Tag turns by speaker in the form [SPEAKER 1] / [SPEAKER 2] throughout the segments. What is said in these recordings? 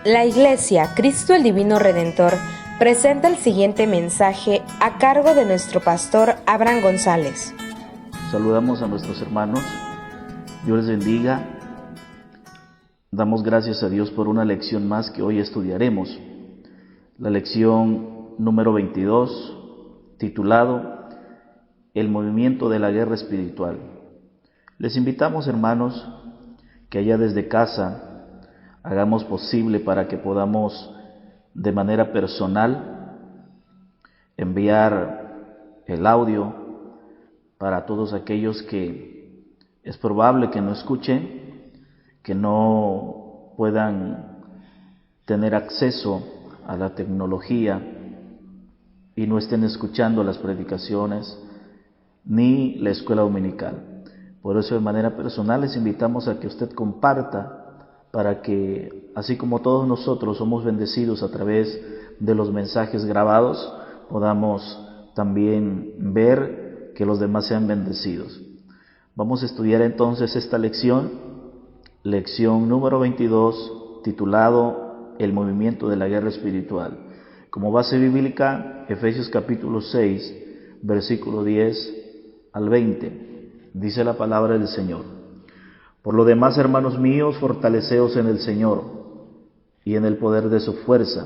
[SPEAKER 1] La Iglesia Cristo el Divino Redentor presenta el siguiente mensaje a cargo de nuestro pastor Abraham González.
[SPEAKER 2] Saludamos a nuestros hermanos, Dios les bendiga. Damos gracias a Dios por una lección más que hoy estudiaremos. La lección número 22, titulado El movimiento de la guerra espiritual. Les invitamos, hermanos, que allá desde casa hagamos posible para que podamos de manera personal enviar el audio para todos aquellos que es probable que no escuchen, que no puedan tener acceso a la tecnología y no estén escuchando las predicaciones ni la escuela dominical. Por eso, de manera personal, les invitamos a que usted comparta para que, así como todos nosotros somos bendecidos a través de los mensajes grabados, podamos también ver que los demás sean bendecidos. Vamos a estudiar entonces esta lección número 22, titulado El movimiento de la guerra espiritual. Como base bíblica, Efesios capítulo 6, versículo 10 al 20. Dice la palabra del Señor: Por lo demás, hermanos míos, fortaleceos en el Señor y en el poder de su fuerza.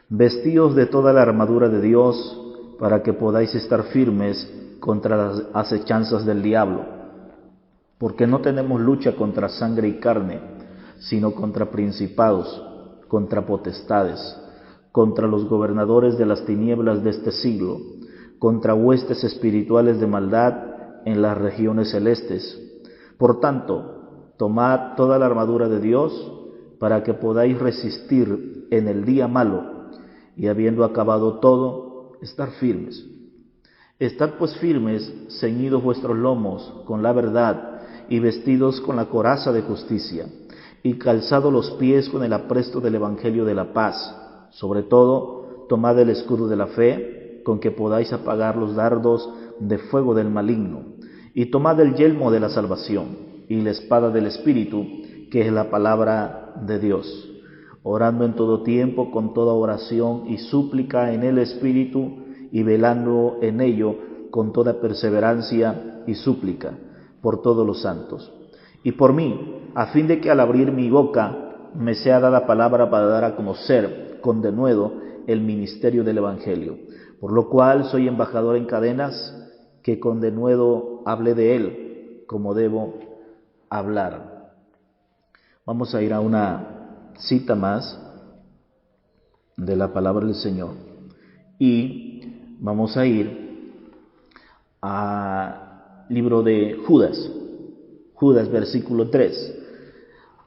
[SPEAKER 2] Vestíos de toda la armadura de Dios para que podáis estar firmes contra las acechanzas del diablo. Porque no tenemos lucha contra sangre y carne, sino contra principados, contra potestades, contra los gobernadores de las tinieblas de este siglo, contra huestes espirituales de maldad en las regiones celestes. Por tanto, tomad toda la armadura de Dios para que podáis resistir en el día malo y habiendo acabado todo, estar firmes. Estad pues firmes, ceñidos vuestros lomos con la verdad y vestidos con la coraza de justicia y calzados los pies con el apresto del evangelio de la paz. Sobre todo, tomad el escudo de la fe con que podáis apagar los dardos de fuego del maligno. Y tomad el yelmo de la salvación y la espada del Espíritu, que es la palabra de Dios, orando en todo tiempo con toda oración y súplica en el Espíritu, y velando en ello con toda perseverancia y súplica por todos los santos. Y por mí, a fin de que al abrir mi boca me sea dada palabra para dar a conocer con denuedo el ministerio del Evangelio, por lo cual soy embajador en cadenas, que con denuedo hable de él como debo hablar. Vamos a ir a una cita más de la palabra del Señor y vamos a ir al libro de Judas versículo 3.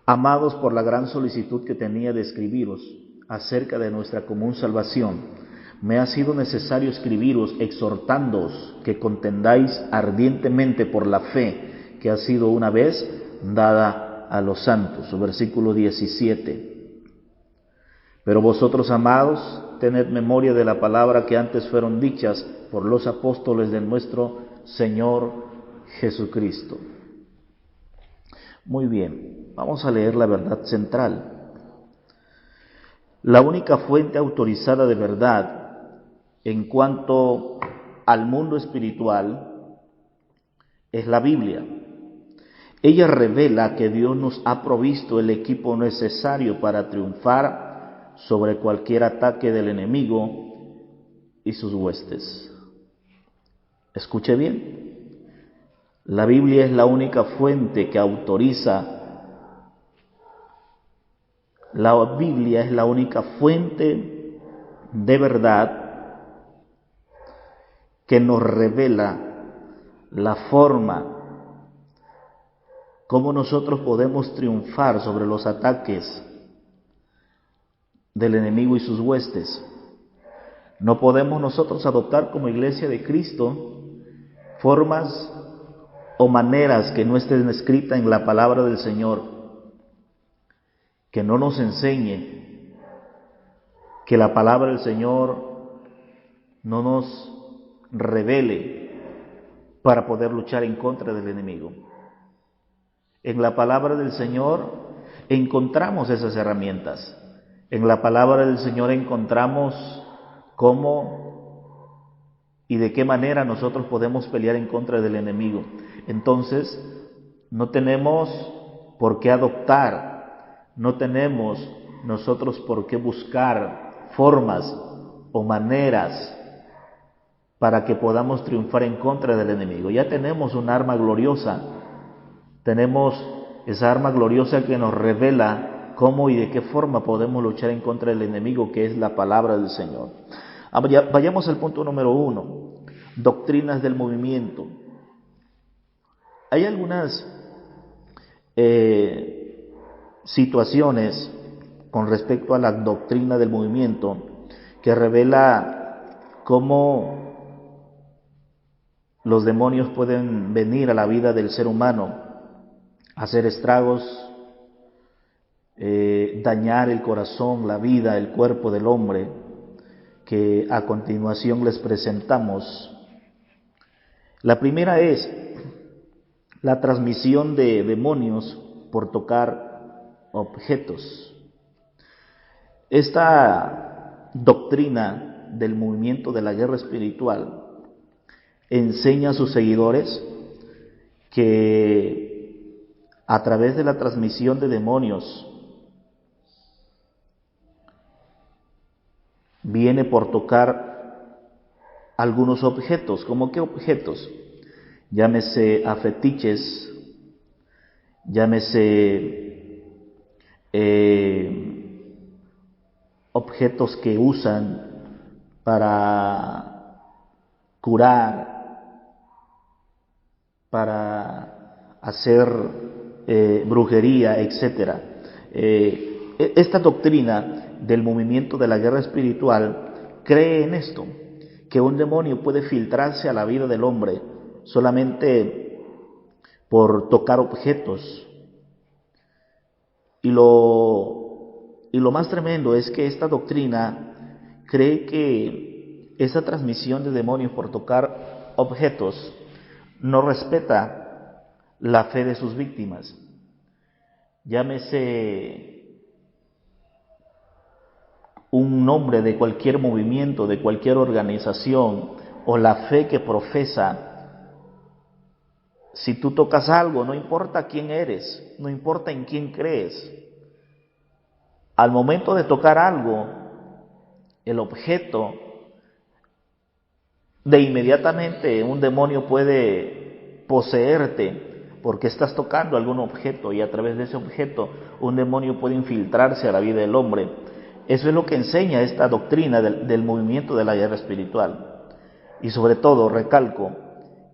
[SPEAKER 2] Amados, por la gran solicitud que tenía de escribiros acerca de nuestra común salvación, me ha sido necesario escribiros exhortándoos que contendáis ardientemente por la fe que ha sido una vez dada a los santos. Versículo 17. Pero vosotros, amados, tened memoria de la palabra que antes fueron dichas por los apóstoles de nuestro Señor Jesucristo. Muy bien, vamos a leer la verdad central. La única fuente autorizada de verdad en cuanto al mundo espiritual es la Biblia. Ella revela que Dios nos ha provisto el equipo necesario para triunfar sobre cualquier ataque del enemigo y sus huestes. Escuche bien, la Biblia es la única fuente que autoriza. La Biblia es la única fuente de verdad que nos revela la forma cómo nosotros podemos triunfar sobre los ataques del enemigo y sus huestes. No podemos nosotros adoptar como iglesia de Cristo formas o maneras que no estén escritas en la palabra del Señor, que no nos enseñe, que la palabra del Señor no nos revele para poder luchar en contra del enemigo. En la palabra del Señor encontramos esas herramientas. En la palabra del Señor encontramos cómo y de qué manera nosotros podemos pelear en contra del enemigo. Entonces, no tenemos por qué adoptar, no tenemos nosotros por qué buscar formas o maneras para que podamos triunfar en contra del enemigo. Ya tenemos un arma gloriosa, tenemos esa arma gloriosa que nos revela cómo y de qué forma podemos luchar en contra del enemigo, que es la palabra del Señor. Vayamos al punto número 1, doctrinas del movimiento. Hay algunas situaciones con respecto a la doctrina del movimiento que revela cómo los demonios pueden venir a la vida del ser humano, hacer estragos, dañar el corazón, la vida, el cuerpo del hombre, que a continuación les presentamos. La primera es la transmisión de demonios por tocar objetos. Esta doctrina del movimiento de la guerra espiritual enseña a sus seguidores que a través de la transmisión de demonios viene por tocar algunos objetos. ¿Cómo qué objetos? Llámese a fetiches, llámese objetos que usan para curar, para hacer brujería, etc. Esta doctrina del movimiento de la guerra espiritual cree en esto, que un demonio puede filtrarse a la vida del hombre solamente por tocar objetos. Y lo más tremendo es que esta doctrina cree que esa transmisión de demonios por tocar objetos no respeta la fe de sus víctimas. Llámese un nombre de cualquier movimiento, de cualquier organización, o la fe que profesa. Si tú tocas algo, no importa quién eres, no importa en quién crees, al momento de tocar algo, el objeto, de inmediatamente un demonio puede poseerte porque estás tocando algún objeto, y a través de ese objeto un demonio puede infiltrarse a la vida del hombre. Eso es lo que enseña esta doctrina del movimiento de la guerra espiritual. Y sobre todo, recalco,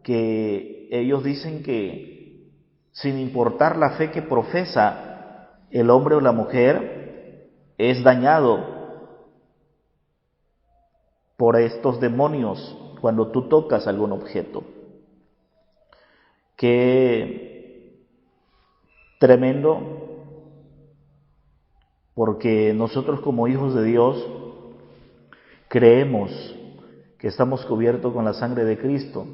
[SPEAKER 2] que ellos dicen que sin importar la fe que profesa el hombre o la mujer, es dañado por estos demonios cuando tú tocas algún objeto. Qué tremendo, porque nosotros como hijos de Dios creemos que estamos cubiertos con la sangre de Cristo,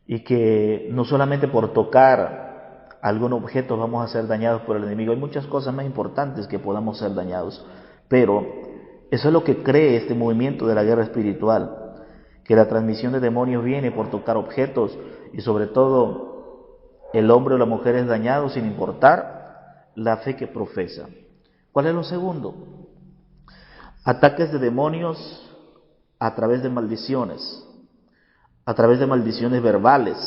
[SPEAKER 2] y que no solamente por tocar algún objeto vamos a ser dañados por el enemigo. Hay muchas cosas más importantes que podamos ser dañados, pero eso es lo que cree este movimiento de la guerra espiritual, que la transmisión de demonios viene por tocar objetos, y sobre todo el hombre o la mujer es dañado sin importar la fe que profesa. ¿Cuál es lo segundo? Ataques de demonios a través de maldiciones, a través de maldiciones verbales.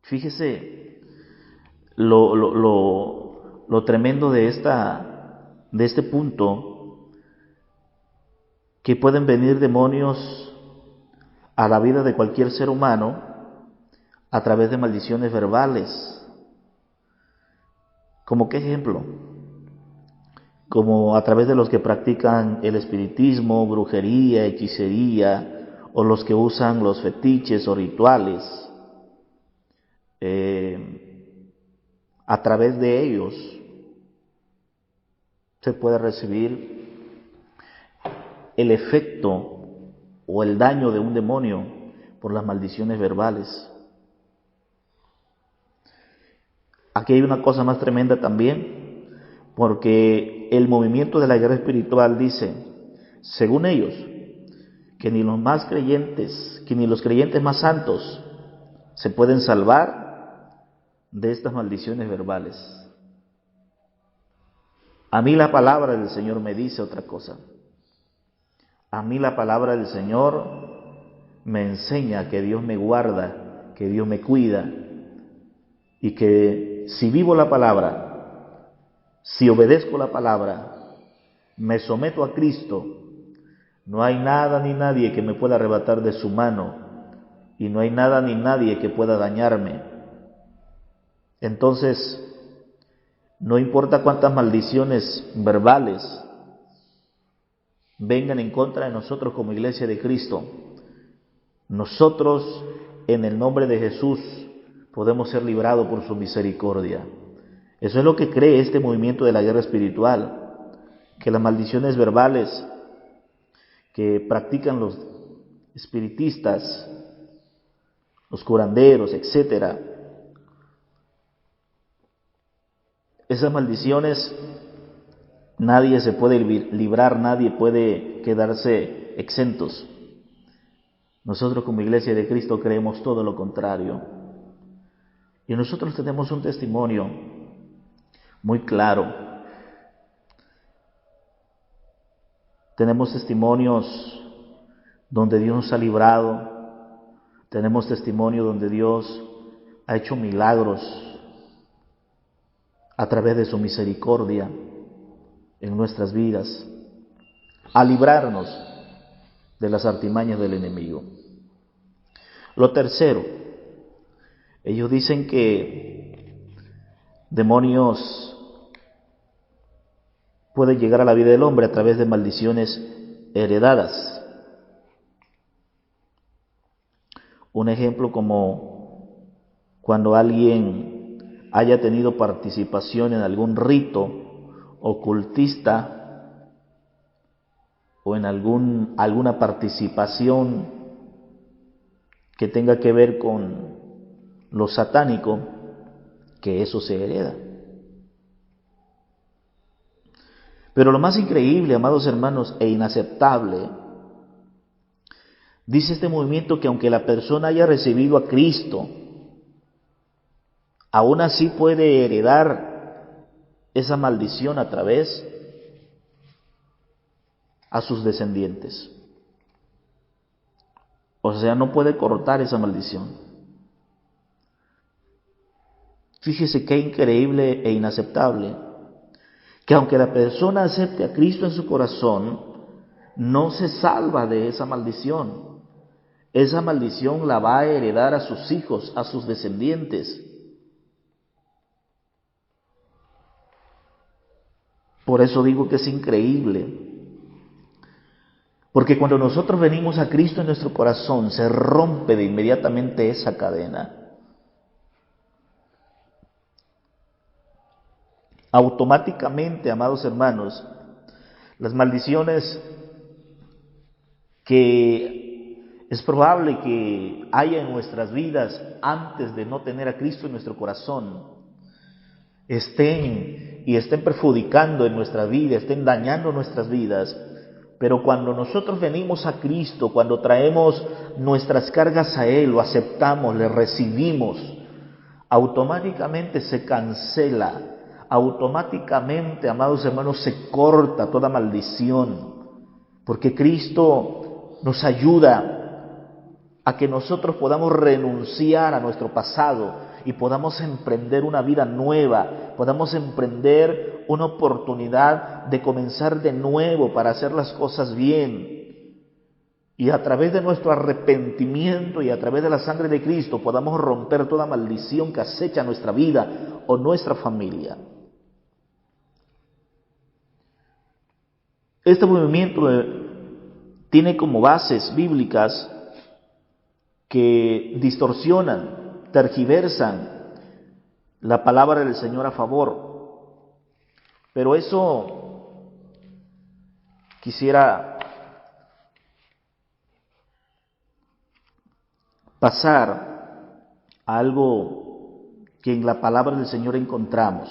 [SPEAKER 2] Fíjese lo tremendo de este punto, que pueden venir demonios a la vida de cualquier ser humano a través de maldiciones verbales. ¿Como qué ejemplo? Como a través de los que practican el espiritismo, brujería, hechicería, o los que usan los fetiches o rituales. A través de ellos se puede recibir el efecto o el daño de un demonio por las maldiciones verbales. Aquí hay una cosa más tremenda también. porque el movimiento de la guerra espiritual dice, según ellos, que ni los más creyentes, que ni los creyentes más santos se pueden salvar de estas maldiciones verbales. A mí la palabra del Señor me dice otra cosa. A mí la palabra del Señor me enseña que Dios me guarda, que Dios me cuida, y que si vivo la palabra, si obedezco la palabra, me someto a Cristo, no hay nada ni nadie que me pueda arrebatar de su mano, y no hay nada ni nadie que pueda dañarme. Entonces, no importa cuántas maldiciones verbales vengan en contra de nosotros como iglesia de Cristo, nosotros en el nombre de Jesús podemos ser librados por su misericordia. Eso es lo que cree este movimiento de la guerra espiritual, que las maldiciones verbales que practican los espiritistas, los curanderos, etcétera, esas maldiciones nadie se puede librar, nadie puede quedarse exentos. Nosotros como iglesia de Cristo creemos todo lo contrario. Y nosotros tenemos un testimonio muy claro. Tenemos testimonios donde Dios nos ha librado. Tenemos testimonio donde Dios ha hecho milagros a través de su misericordia en nuestras vidas, a librarnos de las artimañas del enemigo. Lo tercero, ellos dicen que demonios pueden llegar a la vida del hombre a través de maldiciones heredadas. Un ejemplo como cuando alguien haya tenido participación en algún rito ocultista o en alguna participación que tenga que ver con lo satánico, que eso se hereda. Pero lo más increíble, amados hermanos, e inaceptable, dice este movimiento que aunque la persona haya recibido a Cristo, aún así puede heredar esa maldición a través a sus descendientes. O sea, no puede cortar esa maldición. Fíjese qué increíble e inaceptable, que aunque la persona acepte a Cristo en su corazón, no se salva de esa maldición. Esa maldición la va a heredar a sus hijos, a sus descendientes. Por eso digo que es increíble. Porque cuando nosotros venimos a Cristo en nuestro corazón, se rompe de inmediatamente esa cadena. Automáticamente, amados hermanos, las maldiciones que es probable que haya en nuestras vidas antes de no tener a Cristo en nuestro corazón, estén perjudicando en nuestra vida, estén dañando nuestras vidas. Pero cuando nosotros venimos a Cristo, cuando traemos nuestras cargas a Él, lo aceptamos, le recibimos, automáticamente se cancela, automáticamente, amados hermanos, se corta toda maldición, porque Cristo nos ayuda a que nosotros podamos renunciar a nuestro pasado y podamos emprender una vida nueva, podamos emprender una oportunidad de comenzar de nuevo para hacer las cosas bien. Y a través de nuestro arrepentimiento y a través de la sangre de Cristo podamos romper toda maldición que acecha nuestra vida o nuestra familia. Este movimiento tiene como bases bíblicas que distorsionan, tergiversan la palabra del Señor a favor. Pero eso quisiera pasar a algo que en la palabra del Señor encontramos.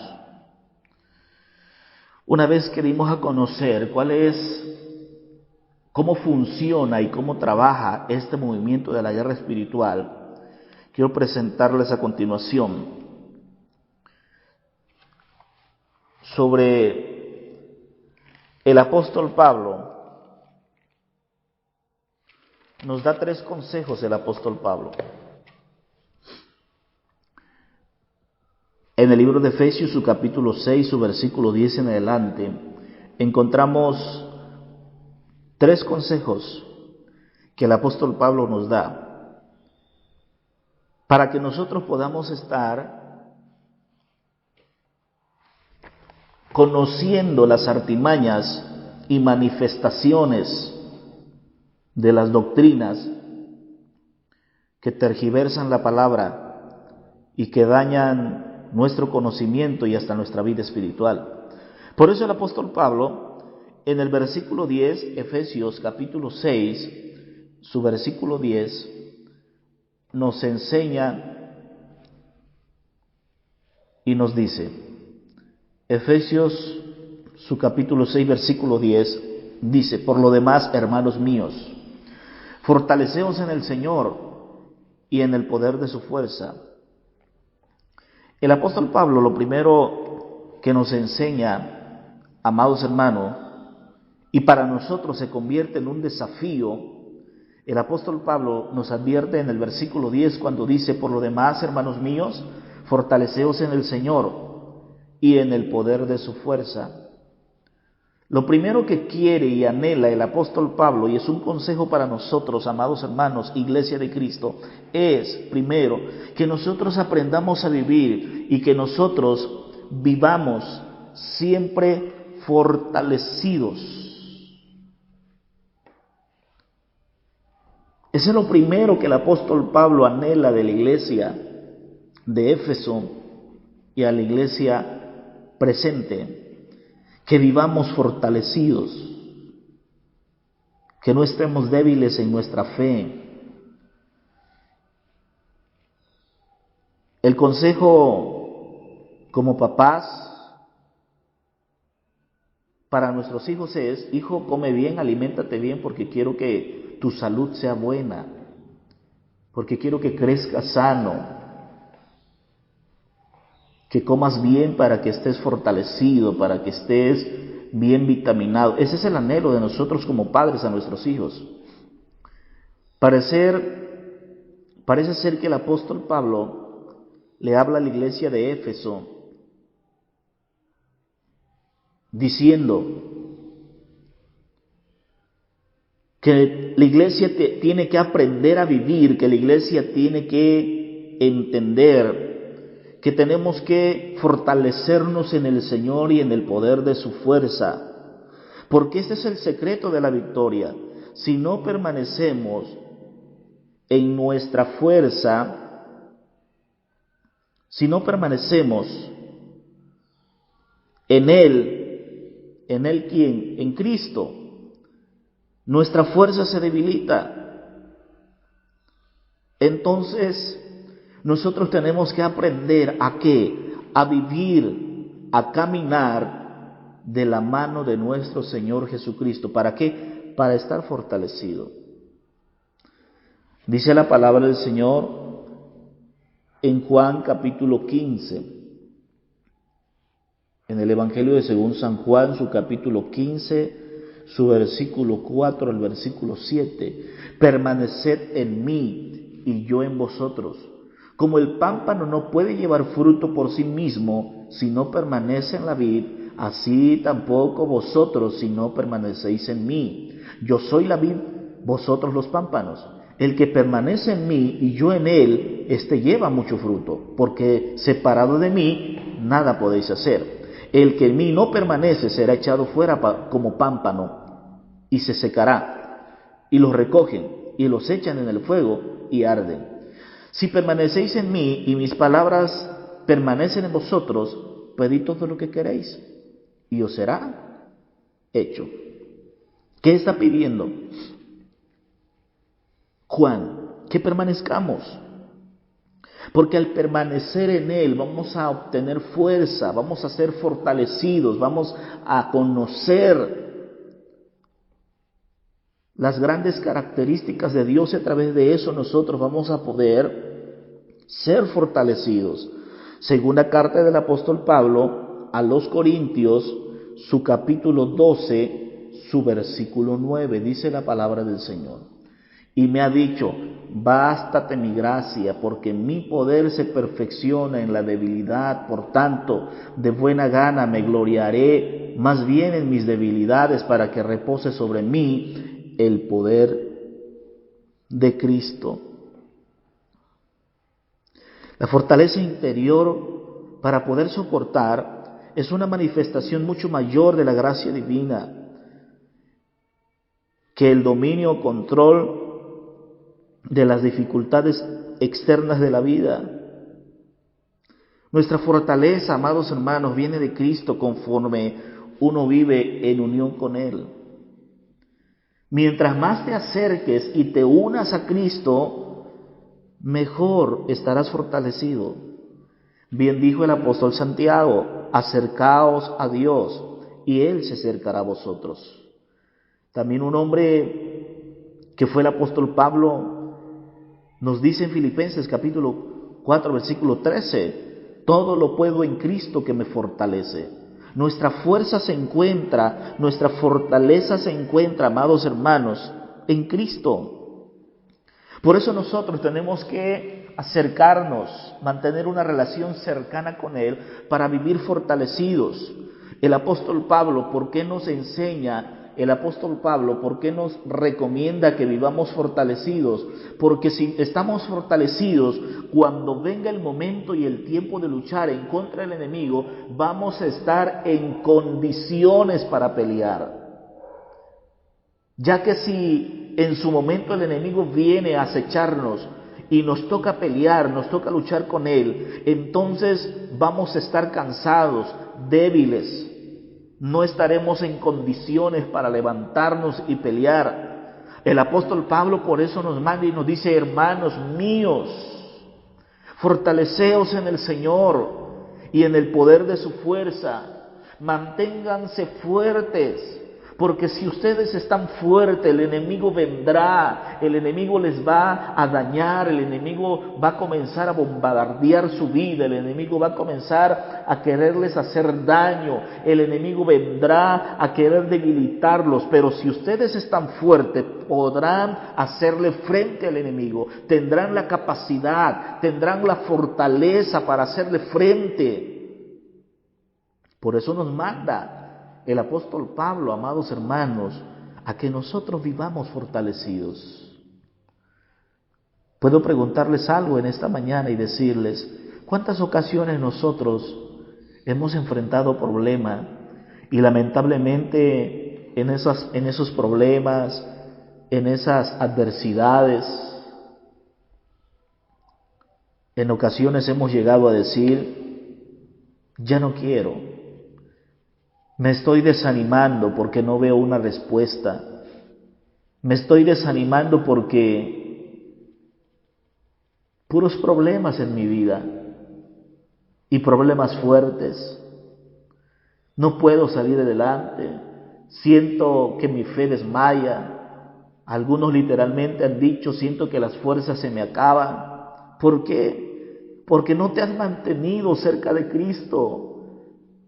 [SPEAKER 2] Una vez que dimos a conocer cómo funciona y cómo trabaja este movimiento de la guerra espiritual, quiero presentarles a continuación sobre el apóstol Pablo. Nos da 3 consejos el apóstol Pablo. En el libro de Efesios, su capítulo 6, su versículo 10 en adelante, encontramos 3 consejos que el apóstol Pablo nos da para que nosotros podamos estar conociendo las artimañas y manifestaciones de las doctrinas que tergiversan la palabra y que dañan nuestro conocimiento y hasta nuestra vida espiritual. Por eso el apóstol Pablo, en el versículo 10, Efesios capítulo 6, su versículo 10, nos enseña y nos dice, Efesios, su capítulo 6, versículo 10, dice, por lo demás, hermanos míos, fortaleceos en el Señor y en el poder de su fuerza. El apóstol Pablo, lo primero que nos enseña, amados hermanos, y para nosotros se convierte en un desafío, el apóstol Pablo nos advierte en el versículo 10 cuando dice, por lo demás, hermanos míos, fortaleceos en el Señor y en el poder de su fuerza. Lo primero que quiere y anhela el apóstol Pablo, y es un consejo para nosotros, amados hermanos, Iglesia de Cristo, es, primero, que nosotros aprendamos a vivir y que nosotros vivamos siempre fortalecidos. Eso es lo primero que el apóstol Pablo anhela de la iglesia de Éfeso y a la iglesia presente. Que vivamos fortalecidos, que no estemos débiles en nuestra fe. El consejo como papás para nuestros hijos es, hijo, come bien, aliméntate bien porque quiero que tu salud sea buena, porque quiero que crezcas sano, que comas bien para que estés fortalecido, para que estés bien vitaminado. Ese es el anhelo de nosotros como padres a nuestros hijos. Parece ser que el apóstol Pablo le habla a la iglesia de Éfeso diciendo que la iglesia tiene que aprender a vivir, que la iglesia tiene que entender que tenemos que fortalecernos en el Señor y en el poder de su fuerza, porque este es el secreto de la victoria. Si no permanecemos en nuestra fuerza, si no permanecemos en Él ¿quién? En Cristo, nuestra fuerza se debilita. Entonces, nosotros tenemos que aprender ¿a qué? A vivir, a caminar de la mano de nuestro Señor Jesucristo. ¿Para qué? Para estar fortalecido. Dice la palabra del Señor en Juan capítulo 15, en el Evangelio de según San Juan, su capítulo 15, su versículo 4 al versículo 7. Permaneced en mí y yo en vosotros. Como el pámpano no puede llevar fruto por sí mismo si no permanece en la vid, así tampoco vosotros si no permanecéis en mí. Yo soy la vid, vosotros los pámpanos. El que permanece en mí y yo en él, éste lleva mucho fruto, porque separado de mí nada podéis hacer. El que en mí no permanece será echado fuera como pámpano y se secará. Y los recogen y los echan en el fuego y arden. Si permanecéis en mí y mis palabras permanecen en vosotros, pedid todo lo que queréis y os será hecho. ¿Qué está pidiendo Juan? Que permanezcamos. Porque al permanecer en Él vamos a obtener fuerza, vamos a ser fortalecidos, vamos a conocer las grandes características de Dios y a través de eso nosotros vamos a poder ser fortalecidos. Segunda carta del apóstol Pablo a los Corintios, su capítulo 12, su versículo 9, dice la palabra del Señor. Y me ha dicho, bástate mi gracia, porque mi poder se perfecciona en la debilidad. Por tanto, de buena gana me gloriaré más bien en mis debilidades, para que repose sobre mí el poder de Cristo. La fortaleza interior para poder soportar es una manifestación mucho mayor de la gracia divina que el dominio o control de las dificultades externas de la vida. Nuestra fortaleza, amados hermanos, viene de Cristo conforme uno vive en unión con Él. Mientras más te acerques y te unas a Cristo, mejor estarás fortalecido. Bien dijo el apóstol Santiago, acercaos a Dios y Él se acercará a vosotros. También un hombre que fue el apóstol Pablo nos dice en Filipenses capítulo 4 versículo 13, todo lo puedo en Cristo que me fortalece. Nuestra fuerza se encuentra, nuestra fortaleza se encuentra, amados hermanos, en Cristo. Por eso nosotros tenemos que acercarnos, mantener una relación cercana con Él para vivir fortalecidos. El apóstol Pablo, ¿por qué nos enseña? El apóstol Pablo, ¿por qué nos recomienda que vivamos fortalecidos? Porque si estamos fortalecidos, cuando venga el momento y el tiempo de luchar en contra del enemigo, vamos a estar en condiciones para pelear. Ya que si en su momento el enemigo viene a acecharnos y nos toca pelear, nos toca luchar con él, entonces vamos a estar cansados, débiles. No estaremos en condiciones para levantarnos y pelear. El apóstol Pablo por eso nos manda y nos dice, hermanos míos, fortaleceos en el Señor y en el poder de su fuerza. Manténganse fuertes, porque si ustedes están fuertes, el enemigo vendrá, el enemigo les va a dañar, el enemigo va a comenzar a bombardear su vida, el enemigo va a comenzar a quererles hacer daño, el enemigo vendrá a querer debilitarlos, pero si ustedes están fuertes, podrán hacerle frente al enemigo, tendrán la capacidad, tendrán la fortaleza para hacerle frente. Por eso nos manda el apóstol Pablo, amados hermanos, a que nosotros vivamos fortalecidos. Puedo preguntarles algo en esta mañana y decirles, ¿cuántas ocasiones nosotros hemos enfrentado problemas y lamentablemente en esos problemas, en esas adversidades, en ocasiones hemos llegado a decir, ya no quiero? Me estoy desanimando porque no veo una respuesta. Me estoy desanimando porque puros problemas en mi vida y problemas fuertes. No puedo salir adelante. Siento que mi fe desmaya. Algunos literalmente han dicho, siento que las fuerzas se me acaban. ¿Por qué? Porque no te has mantenido cerca de Cristo.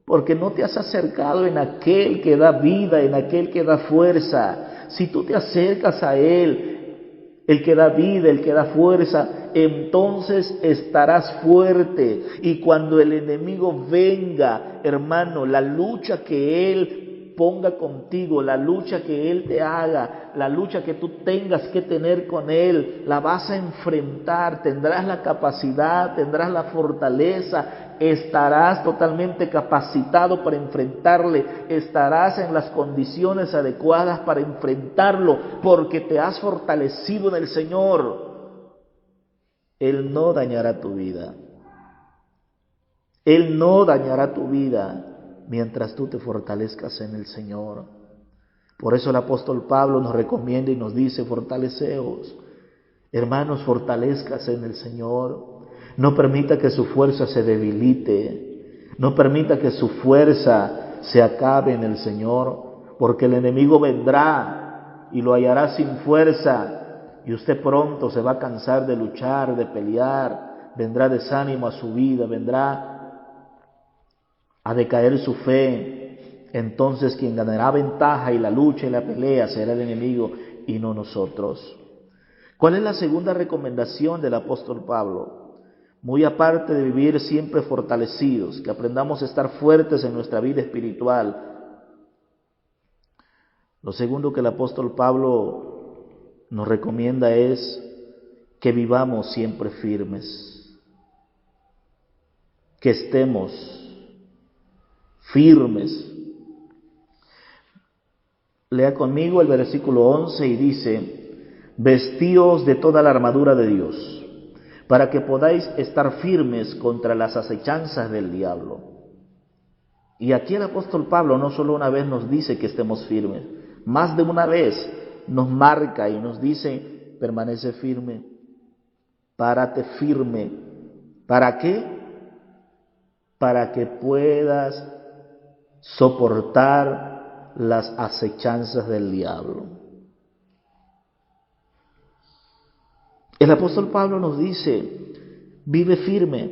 [SPEAKER 2] Porque no te has acercado en aquel que da vida, en aquel que da fuerza. Si tú te acercas a Él, el que da vida, el que da fuerza, entonces estarás fuerte. Y cuando el enemigo venga, hermano, la lucha que Él ponga contigo, la lucha que Él te haga, la lucha que tú tengas que tener con Él, la vas a enfrentar, tendrás la capacidad, tendrás la fortaleza, estarás totalmente capacitado para enfrentarle, estarás en las condiciones adecuadas para enfrentarlo, porque te has fortalecido en el Señor. Él no dañará tu vida. Él no dañará tu vida mientras tú te fortalezcas en el Señor. Por eso el apóstol Pablo nos recomienda y nos dice, fortaleceos. Hermanos, fortalezcas en el Señor. No permita que su fuerza se debilite. No permita que su fuerza se acabe en el Señor, porque el enemigo vendrá y lo hallará sin fuerza, y usted pronto se va a cansar de luchar, de pelear. Vendrá desánimo a su vida, vendrá a decaer su fe. Entonces quien ganará ventaja y la lucha y la pelea será el enemigo y no nosotros. ¿Cuál es la segunda recomendación del apóstol Pablo? Muy aparte de vivir siempre fortalecidos, que aprendamos a estar fuertes en nuestra vida espiritual. Lo segundo que el apóstol Pablo nos recomienda es que vivamos siempre firmes, que estemos firmes. Lea conmigo el versículo 11 y dice: vestíos de toda la armadura de Dios, para que podáis estar firmes contra las acechanzas del diablo. Y aquí el apóstol Pablo no solo una vez nos dice que estemos firmes, más de una vez nos marca y nos dice: permanece firme, párate firme. ¿Para qué? Para que puedas soportar las acechanzas del diablo. El apóstol Pablo nos dice: vive firme,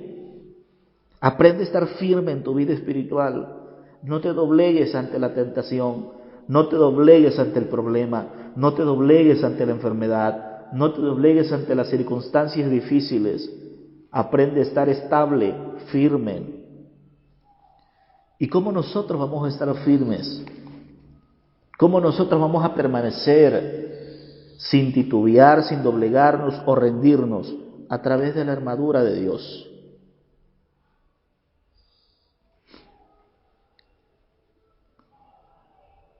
[SPEAKER 2] aprende a estar firme en tu vida espiritual, no te doblegues ante la tentación, no te doblegues ante el problema, no te doblegues ante la enfermedad, no te doblegues ante las circunstancias difíciles, aprende a estar estable, firme. ¿Y cómo nosotros vamos a estar firmes? ¿Cómo nosotros vamos a permanecer sin titubear, sin doblegarnos o rendirnos? A través de la armadura de Dios.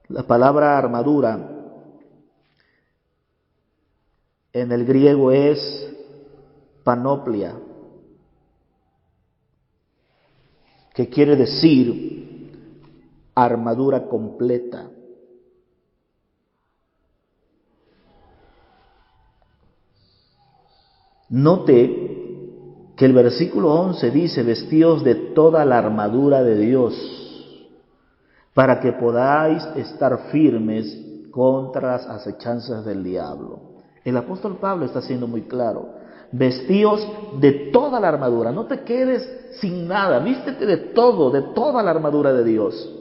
[SPEAKER 2] La palabra armadura en el griego es panoplia, que quiere decir armadura completa. Note que el versículo 11 dice: vestíos de toda la armadura de Dios, para que podáis estar firmes contra las acechanzas del diablo. El apóstol Pablo está siendo muy claro: vestíos de toda la armadura, no te quedes sin nada, vístete de todo, de toda la armadura de Dios.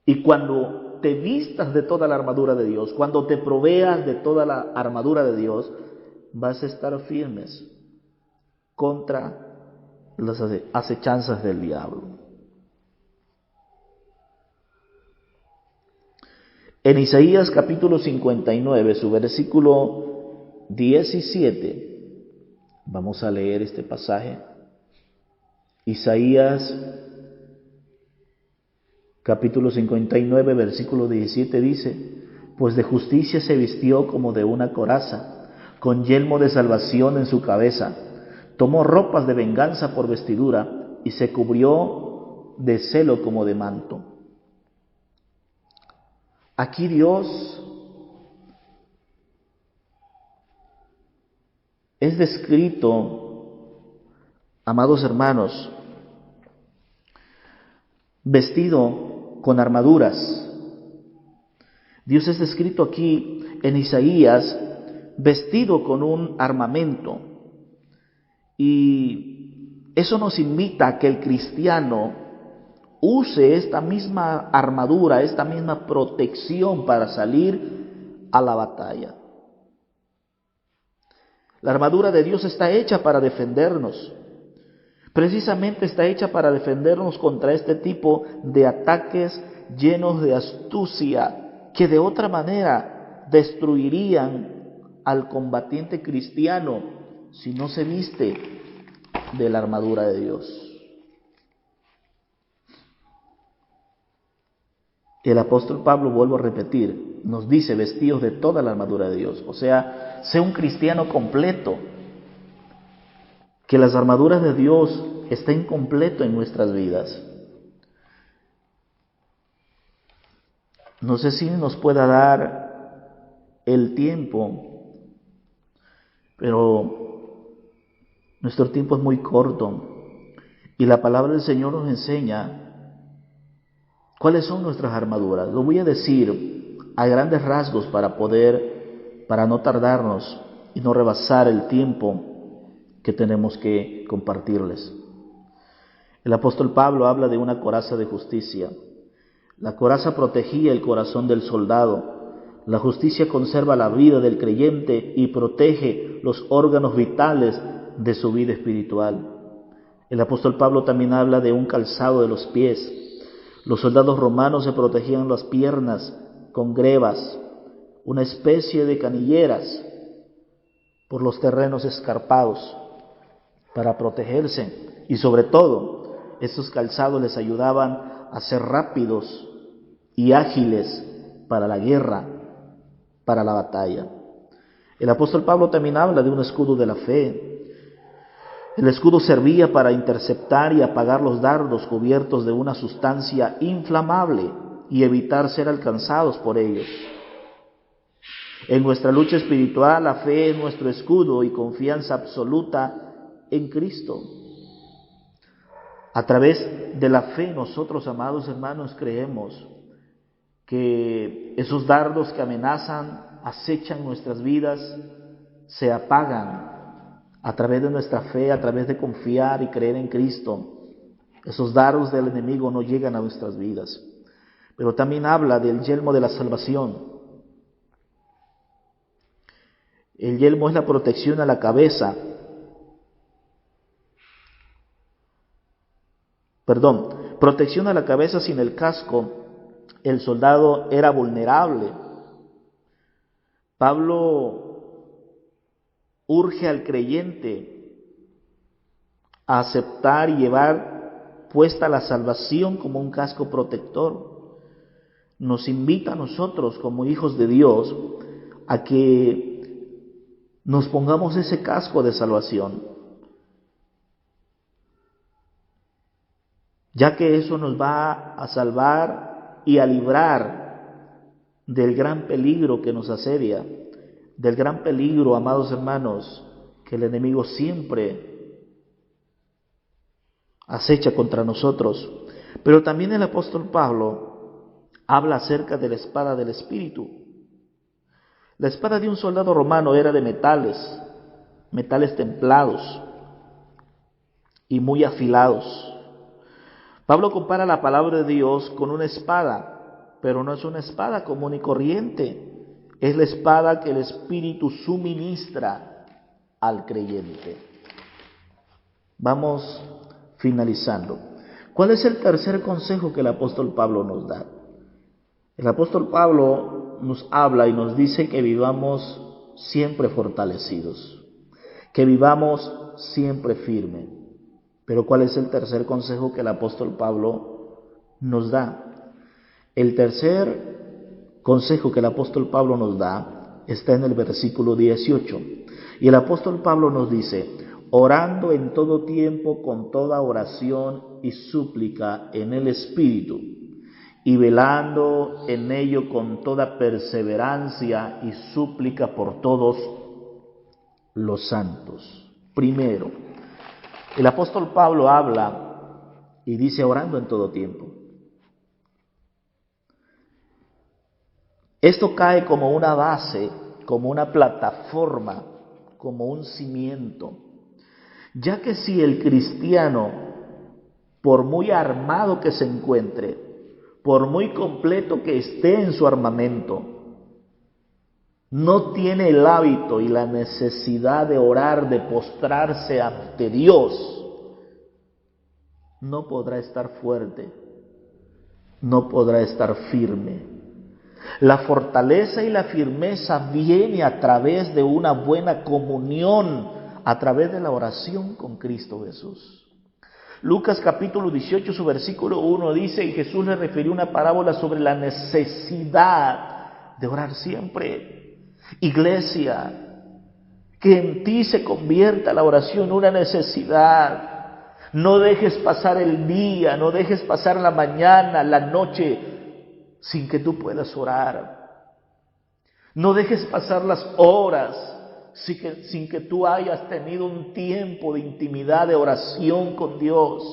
[SPEAKER 2] Y cuando te vistas de toda la armadura de Dios, cuando te proveas de toda la armadura de Dios, vas a estar firmes contra las acechanzas del diablo. En Isaías capítulo 59, su versículo 17, vamos a leer este pasaje. Isaías capítulo 59, versículo 17 dice: pues de justicia se vistió como de una coraza, con yelmo de salvación en su cabeza, tomó ropas de venganza por vestidura y se cubrió de celo como de manto. Aquí Dios es descrito, amados hermanos, vestido con armaduras. Dios es descrito aquí en Isaías vestido con un armamento, y eso nos invita a que el cristiano use esta misma armadura, esta misma protección para salir a la batalla. La armadura de Dios está hecha para defendernos. Precisamente está hecha para defendernos contra este tipo de ataques llenos de astucia que de otra manera destruirían al combatiente cristiano si no se viste de la armadura de Dios. El apóstol Pablo, vuelvo a repetir, nos dice: vestidos de toda la armadura de Dios. O sea, sé un cristiano completo. Que las armaduras de Dios estén completo en nuestras vidas. No sé si nos pueda dar el tiempo, pero Nuestro tiempo es muy corto y la palabra del Señor nos enseña cuáles son nuestras armaduras. Lo voy a decir a grandes rasgos para no tardarnos y no rebasar el tiempo que tenemos que compartirles. El apóstol Pablo habla de una coraza de justicia. La coraza protegía el corazón del soldado. La justicia conserva la vida del creyente y protege los órganos vitales de su vida espiritual. El apóstol Pablo también habla de un calzado de los pies. Los soldados romanos se protegían las piernas con grebas, una especie de canilleras, por los terrenos escarpados para protegerse. Y sobre todo, estos calzados les ayudaban a ser rápidos y ágiles para la guerra, para la batalla. El apóstol Pablo también habla de un escudo de la fe. El escudo servía para interceptar y apagar los dardos cubiertos de una sustancia inflamable y evitar ser alcanzados por ellos. En nuestra lucha espiritual, la fe es nuestro escudo y confianza absoluta en Cristo. A través de la fe, nosotros, amados hermanos, creemos que esos dardos que amenazan, acechan nuestras vidas, se apagan a través de nuestra fe, a través de confiar y creer en Cristo. Esos dardos del enemigo no llegan a nuestras vidas. Pero también habla del yelmo de la salvación. El yelmo es la protección a la cabeza. Protección a la cabeza. Sin el casco, el soldado era vulnerable. Pablo urge al creyente a aceptar y llevar puesta la salvación como un casco protector. Nos invita a nosotros como hijos de Dios a que nos pongamos ese casco de salvación, ya que eso nos va a salvar y a librar del gran peligro que nos asedia, del gran peligro, amados hermanos, que el enemigo siempre acecha contra nosotros. Pero también el apóstol Pablo habla acerca de la espada del Espíritu. La espada de un soldado romano era de metales templados y muy afilados. Pablo compara la palabra de Dios con una espada, pero no es una espada común y corriente. Es la espada que el Espíritu suministra al creyente. Vamos finalizando. ¿Cuál es el tercer consejo que el apóstol Pablo nos da? El apóstol Pablo nos habla y nos dice que vivamos siempre fortalecidos, que vivamos siempre firmes. Pero ¿cuál es el tercer consejo que el apóstol Pablo nos da? El tercer consejo que el apóstol Pablo nos da está en el versículo 18. Y el apóstol Pablo nos dice: orando en todo tiempo con toda oración y súplica en el Espíritu, y velando en ello con toda perseverancia y súplica por todos los santos. Primero, el apóstol Pablo habla y dice orando en todo tiempo. Esto cae como una base, como una plataforma, como un cimiento, ya que si el cristiano, por muy armado que se encuentre, por muy completo que esté en su armamento, no tiene el hábito y la necesidad de orar, de postrarse ante Dios, no podrá estar fuerte, no podrá estar firme. La fortaleza y la firmeza viene a través de una buena comunión, a través de la oración con Cristo Jesús. Lucas capítulo 18, su versículo 1 dice, y Jesús le refirió una parábola sobre la necesidad de orar siempre. Iglesia, que en ti se convierta la oración una necesidad. No dejes pasar el día, no dejes pasar la mañana, la noche, sin que tú puedas orar. No dejes pasar las horas sin que tú hayas tenido un tiempo de intimidad, de oración con Dios,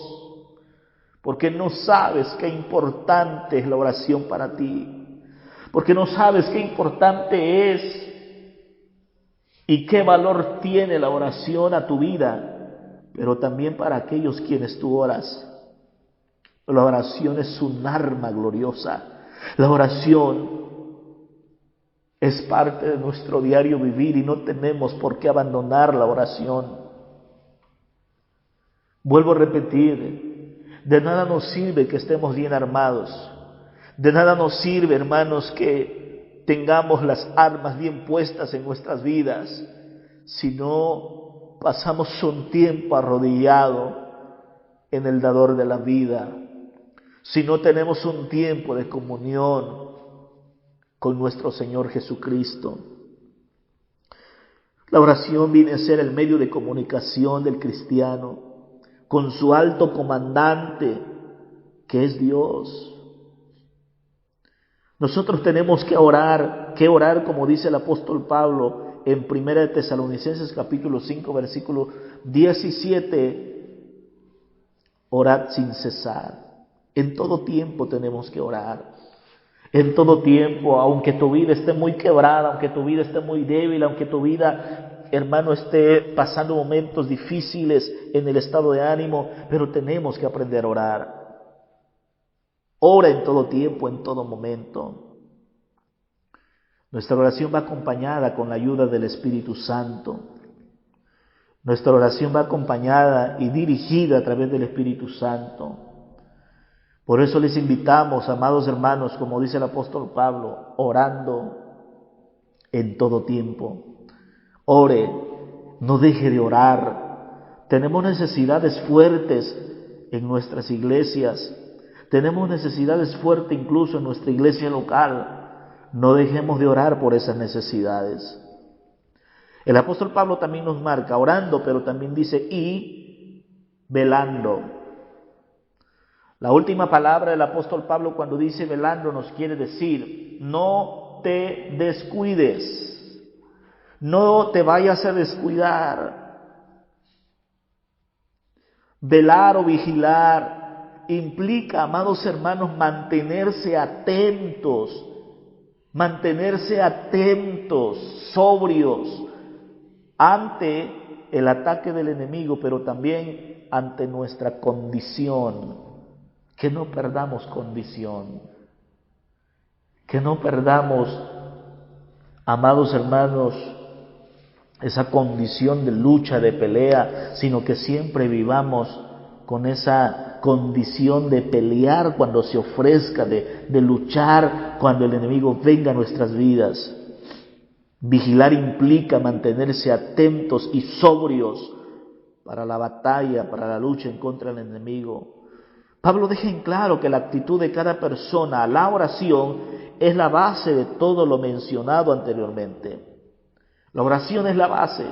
[SPEAKER 2] porque no sabes qué importante es la oración para ti, porque no sabes qué importante es y qué valor tiene la oración a tu vida, pero también para aquellos quienes tú oras. La oración es un arma gloriosa. La oración es parte de nuestro diario vivir y no tenemos por qué abandonar la oración. Vuelvo a repetir, de nada nos sirve que estemos bien armados. De nada nos sirve, hermanos, que tengamos las armas bien puestas en nuestras vidas, si no pasamos un tiempo arrodillado en el dador de la vida, si no tenemos un tiempo de comunión con nuestro Señor Jesucristo. La oración viene a ser el medio de comunicación del cristiano con su alto comandante, que es Dios. Nosotros tenemos que orar como dice el apóstol Pablo en 1 Tesalonicenses capítulo 5, versículo 17, orad sin cesar. En todo tiempo tenemos que orar. En todo tiempo, aunque tu vida esté muy quebrada, aunque tu vida esté muy débil, aunque tu vida, hermano, esté pasando momentos difíciles en el estado de ánimo, pero tenemos que aprender a orar. Ora en todo tiempo, en todo momento. Nuestra oración va acompañada con la ayuda del Espíritu Santo. Nuestra oración va acompañada y dirigida a través del Espíritu Santo. Por eso les invitamos, amados hermanos, como dice el apóstol Pablo, orando en todo tiempo. Ore, no deje de orar. Tenemos necesidades fuertes en nuestras iglesias. Tenemos necesidades fuertes incluso en nuestra iglesia local. No dejemos de orar por esas necesidades. El apóstol Pablo también nos marca orando, pero también dice y velando. La última palabra del apóstol Pablo cuando dice velando nos quiere decir, no te descuides, no te vayas a descuidar. Velar o vigilar implica, amados hermanos, mantenerse atentos, sobrios ante el ataque del enemigo, pero también ante nuestra condición. Que no perdamos condición, que no perdamos, amados hermanos, esa condición de lucha, de pelea, sino que siempre vivamos con esa condición de pelear cuando se ofrezca, de luchar cuando el enemigo venga a nuestras vidas. Vigilar implica mantenerse atentos y sobrios para la batalla, para la lucha en contra del enemigo. Pablo deja en claro que la actitud de cada persona a la oración es la base de todo lo mencionado anteriormente. La oración es la base,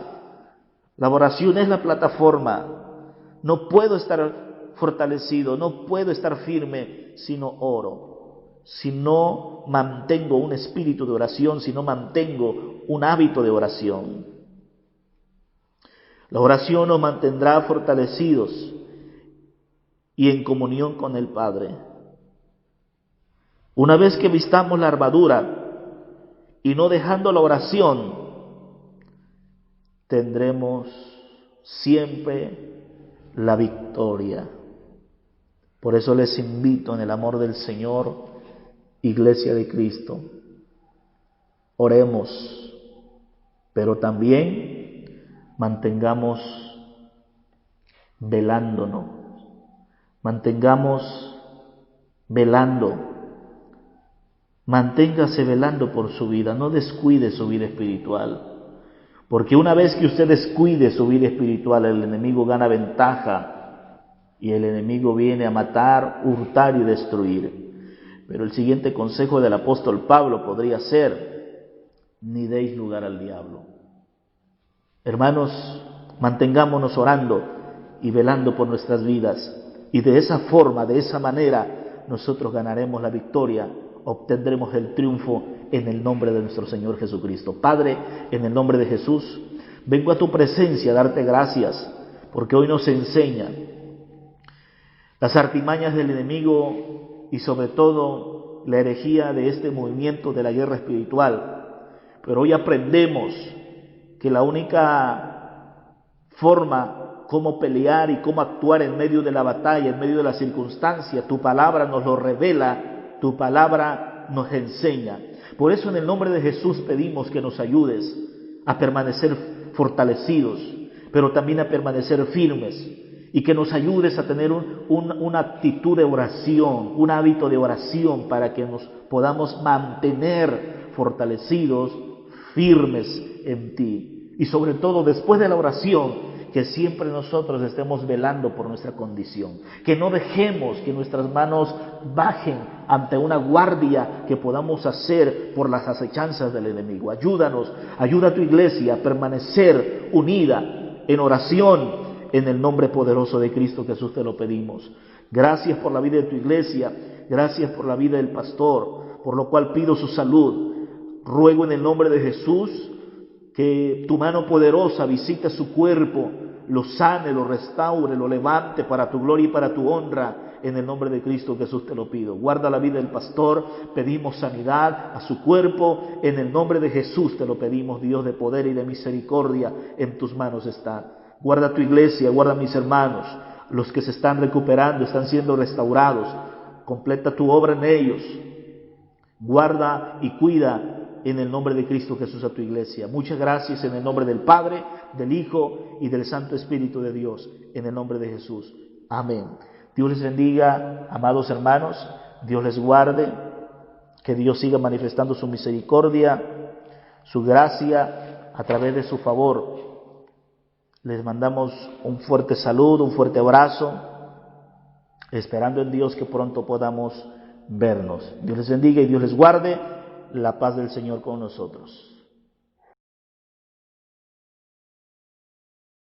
[SPEAKER 2] la oración es la plataforma. No puedo estar fortalecido, no puedo estar firme si no oro, si no mantengo un espíritu de oración, si no mantengo un hábito de oración. La oración nos mantendrá fortalecidos y en comunión con el Padre. Una vez que vistamos la armadura y no dejando la oración, tendremos siempre la victoria. Por eso les invito en el amor del Señor, Iglesia de Cristo, oremos, pero también mantengamos velándonos. Mantengamos velando, manténgase velando por su vida, no descuide su vida espiritual, porque una vez que usted descuide su vida espiritual, el enemigo gana ventaja y el enemigo viene a matar, hurtar y destruir. Pero el siguiente consejo del apóstol Pablo podría ser, ni deis lugar al diablo. Hermanos, mantengámonos orando y velando por nuestras vidas. Y de esa forma, de esa manera, nosotros ganaremos la victoria, obtendremos el triunfo en el nombre de nuestro Señor Jesucristo. Padre, en el nombre de Jesús, Vengo a tu presencia a darte gracias, porque hoy nos enseña las artimañas del enemigo y sobre todo la herejía de este movimiento de la guerra espiritual. Pero hoy aprendemos que la única forma cómo pelear y cómo actuar en medio de la batalla, en medio de la circunstancia, tu palabra nos lo revela, tu palabra nos enseña. Por eso en el nombre de Jesús pedimos que nos ayudes a permanecer fortalecidos, pero también a permanecer firmes, y que nos ayudes a tener una actitud de oración, un hábito de oración, para que nos podamos mantener fortalecidos, firmes en ti. Y sobre todo, después de la oración, que siempre nosotros estemos velando por nuestra condición, que no dejemos que nuestras manos bajen ante una guardia que podamos hacer por las acechanzas del enemigo. Ayúdanos, ayuda a tu iglesia a permanecer unida en oración, en el nombre poderoso de Cristo Jesús te lo pedimos. Gracias por la vida de tu iglesia, gracias por la vida del pastor, por lo cual pido su salud. Ruego en el nombre de Jesús que tu mano poderosa visite su cuerpo, lo sane, lo restaure, lo levante para tu gloria y para tu honra. En el nombre de Cristo Jesús te lo pido. Guarda la vida del pastor, pedimos sanidad a su cuerpo. En el nombre de Jesús te lo pedimos, Dios de poder y de misericordia, en tus manos está. Guarda tu iglesia, guarda mis hermanos, los que se están recuperando, están siendo restaurados. Completa tu obra en ellos. Guarda y cuida en el nombre de Cristo Jesús a tu iglesia. Muchas gracias en el nombre del Padre, del Hijo y del Santo Espíritu de Dios, en el nombre de Jesús. Amén. Dios les bendiga, amados hermanos. Dios les guarde. Que Dios siga manifestando su misericordia, su gracia a través de su favor. Les mandamos un fuerte saludo, un fuerte abrazo, esperando en Dios que pronto podamos vernos. Dios les bendiga y Dios les guarde. La paz del Señor con nosotros.